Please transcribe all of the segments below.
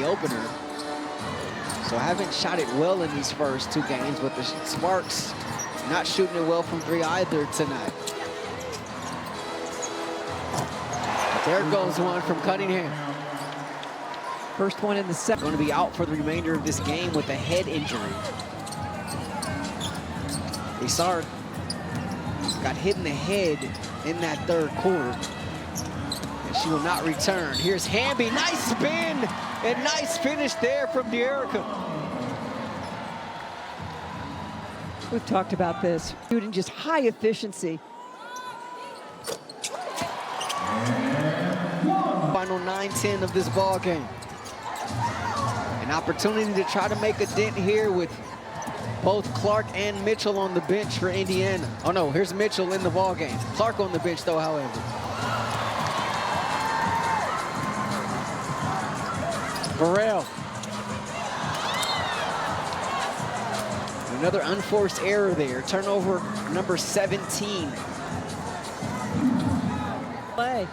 opener. So haven't shot it well in these first 2 games, but the Sparks not shooting it well from 3 either tonight. There goes one from Cunningham. First one in the set. Going to be out for the remainder of this game with a head injury. Isard got hit in the head in that 3rd quarter. And she will not return. Here's Hamby, nice spin and nice finish there from De'Erica. We've talked about this. Shooting just high efficiency. Final 9-10 of this ball game. An opportunity to try to make a dent here with both Clark and Mitchell on the bench for Indiana. Oh no, here's Mitchell in the ball game. Clark on the bench though, however. Burrell. Another unforced error there. Turnover number 17. Play.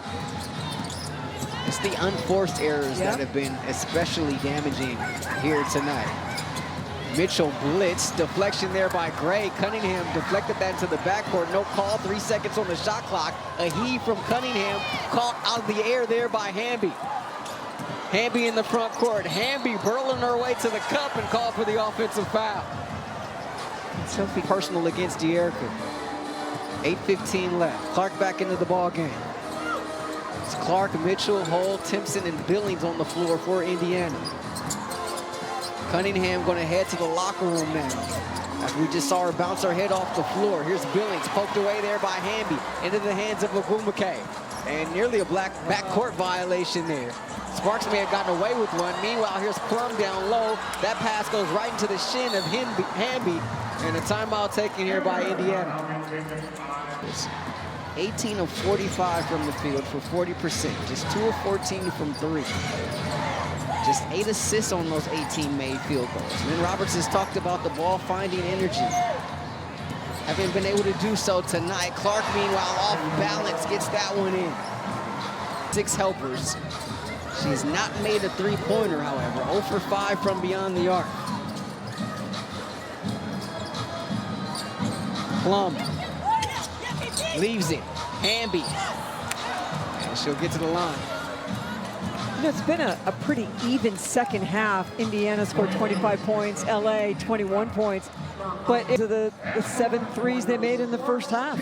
It's the unforced errors that have been especially damaging here tonight. Mitchell blitz, deflection there by Gray. Cunningham deflected that into the backcourt. No call, 3 seconds on the shot clock. A heave from Cunningham, caught out of the air there by Hamby. Hamby in the front court. Hamby burling her way to the cup and called for the offensive foul. Sophie personal against De'Erica. 8:15 left. Clark back into the ball game. It's Clark, Mitchell, Hull, Timpson, and Billings on the floor for Indiana. Cunningham going to head to the locker room now. As we just saw her bounce her head off the floor. Here's Billings, poked away there by Hamby, into the hands of Agumake. And nearly a backcourt violation there. Sparks may have gotten away with one. Meanwhile, here's Plum down low. That pass goes right into the shin of Hamby. And a timeout taken here by Indiana. 18 of 45 from the field for 40%. Just 2 of 14 from 3. Just 8 assists on those 18 made field goals. Lynn Roberts has talked about the ball finding energy. Haven't been able to do so tonight. Clark, meanwhile, off balance, gets that one in. 6 helpers. She's not made a 3-pointer, however. 0 for 5 from beyond the arc. Plum leaves it. Hamby. And she'll get to the line. You know, it's been a pretty even second half. Indiana scored 25 points, LA 21 points. But it's the 7 threes they made in the first half.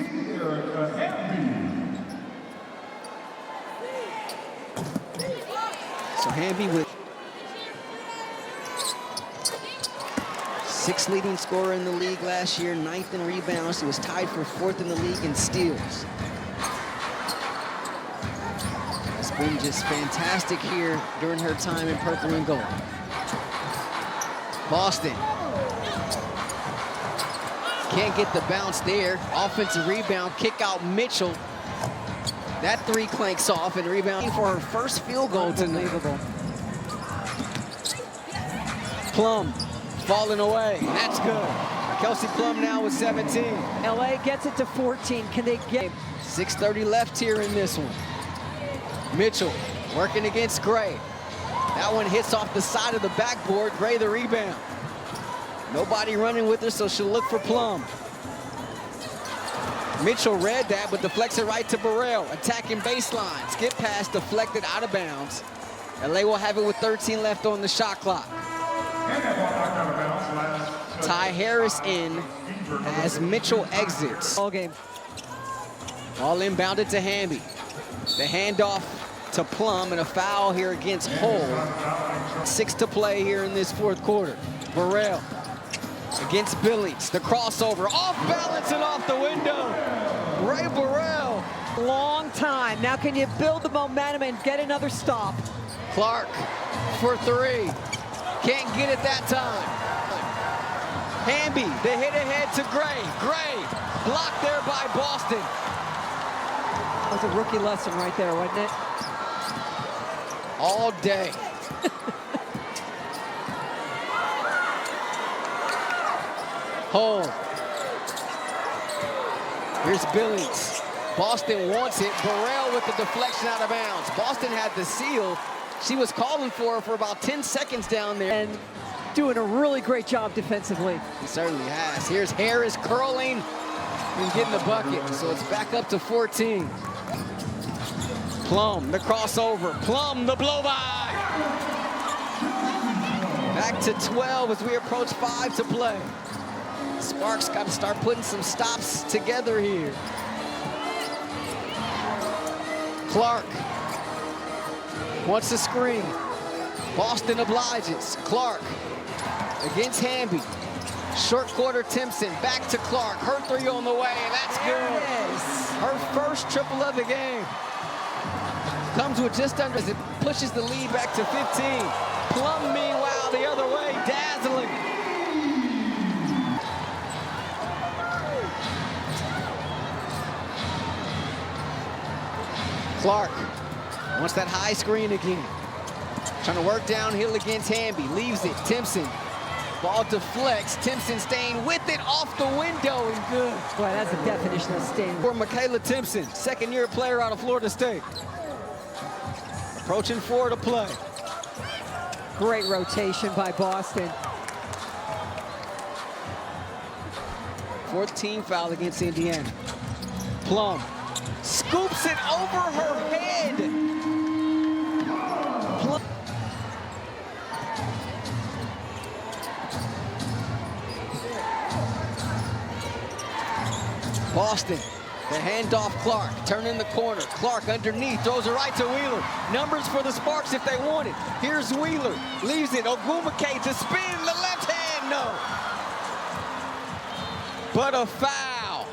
So Hamby with 6th leading scorer in the league last year, 9th in rebounds. He was tied for 4th in the league in steals. It's been just fantastic here during her time in purple and gold. Boston can't get the bounce there. Offensive rebound, kick out Mitchell. That 3 clanks off and rebound for her first field goal tonight. Plum falling away. That's good. Kelsey Plum now with 17. LA gets it to 14. Can they get 6:30 left here in this one. Mitchell working against Gray. That one hits off the side of the backboard. Gray the rebound. Nobody running with her, so she'll look for Plum. Mitchell read that, but deflects it right to Burrell. Attacking baseline. Skip pass deflected out of bounds. LA will have it with 13 left on the shot clock. Ty Harris in as Mitchell exits. all game? Ball inbounded to Hamby. The handoff to Plum and a foul here against Hull. 6 to play here in this 4th quarter. Burrell against Billings. The crossover off balance and off the window. Ray Burrell. Long time. Now can you build the momentum and get another stop? Clark for 3. Can't get it that time. Hamby, the hit ahead to Gray. Gray, blocked there by Boston. That was a rookie lesson right there, wasn't it? All day. Hull. Here's Billings. Boston wants it. Burrell with the deflection out of bounds. Boston had the seal, She was calling for her for about 10 seconds down there. And doing a really great job defensively. He certainly has. Here's Harris curling and getting the bucket. So it's back up to 14. Plum, the crossover. Plum, the blow-by. Back to 12 as we approach 5 to play. Sparks got to start putting some stops together here. Clark wants a screen. Boston obliges. Clark against Hamby. Short quarter Timpson. Back to Clark. Her three on the way, and that's good. Yes. Her first triple of the game. Comes with just under as it pushes the lead back to 15. Plum, meanwhile, the other way, dazzling. Clark wants that high screen again. Trying to work downhill against Hamby. Leaves it. Timpson. Ball deflects. Timpson staying with it off the window and good. Boy, that's a definition of staying. For Michaela Timpson, second-year player out of Florida State. Approaching 4 to play. Great rotation by Boston. 14 foul against Indiana. Plum scoops it over her head. Plum. Boston, the handoff. Clark, turn in the corner. Clark underneath, throws it right to Wheeler. Numbers for the Sparks if they want it. Here's Wheeler, leaves it. Ogumake to spin the left hand, no. But a foul.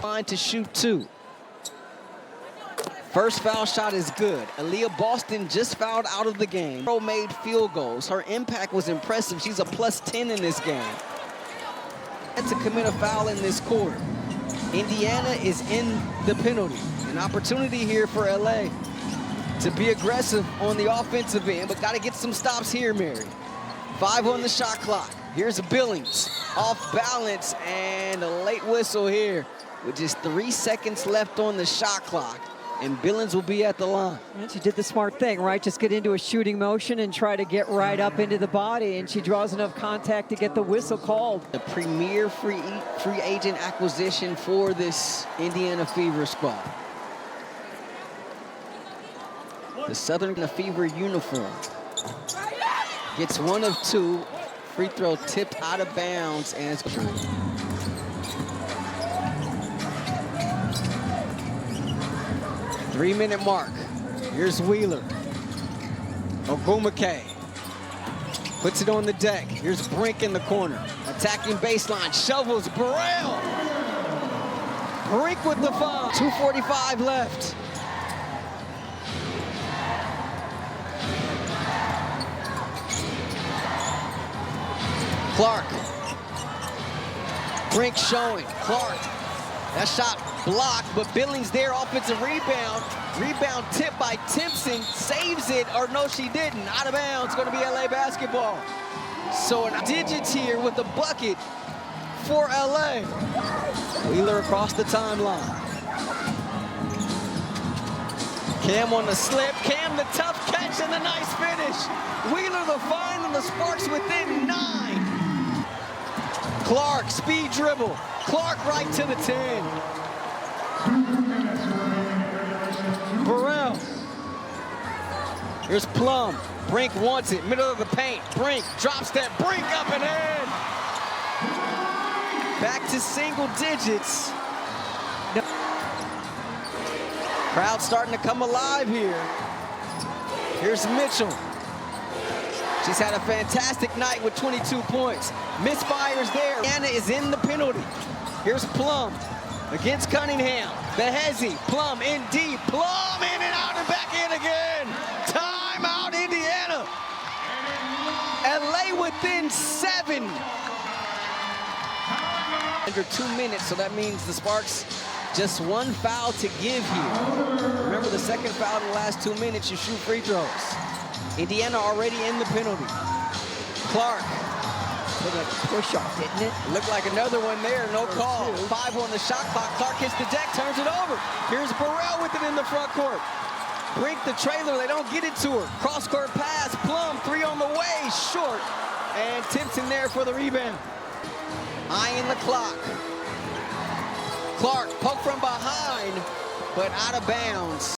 Line to shoot 2. First foul shot is good. Aaliyah Boston just fouled out of the game. Made field goals. Her impact was impressive. She's a +10 in this game. Had to commit a foul in this quarter. Indiana is in the penalty. An opportunity here for LA to be aggressive on the offensive end, but got to get some stops here, Mary. 5 on the shot clock. Here's Billings, off balance, and a late whistle here with just 3 seconds left on the shot clock, and Billings will be at the line. And she did the smart thing, right? Just get into a shooting motion and try to get right up into the body, and she draws enough contact to get the whistle called. The premier free agent acquisition for this Indiana Fever squad. The Southern Fever uniform gets 1 of 2. Free throw tipped out of bounds, and it's 3-minute mark. Here's Wheeler. Ogumake puts it on the deck. Here's Brink in the corner. Attacking baseline, shovels Burrell. Brink with the foul. 2:45 left. Clark. Brink showing. Clark. That shot blocked, but Billings there, offensive rebound. Rebound tipped by Timpson, saves it, or no, she didn't. Out of bounds, going to be LA basketball. So in digits here with the bucket for LA. Wheeler across the timeline. Cam on the slip, Cam the tough catch and the nice finish. Wheeler the find and the Sparks within 9. Clark, speed dribble. Clark right to the 10. Burrell. Here's Plum. Brink wants it, middle of the paint. Brink drops that. Brink up and in. Back to single digits. Crowd starting to come alive here. Here's Mitchell. She's had a fantastic night with 22 points. Misfires there. Anna is in the penalty. Here's Plum against Cunningham. Behezi, Plum in deep. Plum in and out and back in again. Timeout, Indiana. LA within 7. Under 2 minutes, so that means the Sparks just 1 foul to give here. Remember, the second foul in the last 2 minutes, you shoot free throws. Indiana already in the penalty. Clark. Looked like a push-off, didn't it? Looked like another one there, no call. 5 on the shot clock. Clark hits the deck, turns it over. Here's Burrell with it in the front court. Brink the trailer, they don't get it to her. Cross-court pass, Plum, 3 on the way, short. And Timpson there for the rebound. Eyeing the clock. Clark, poke from behind, but out of bounds.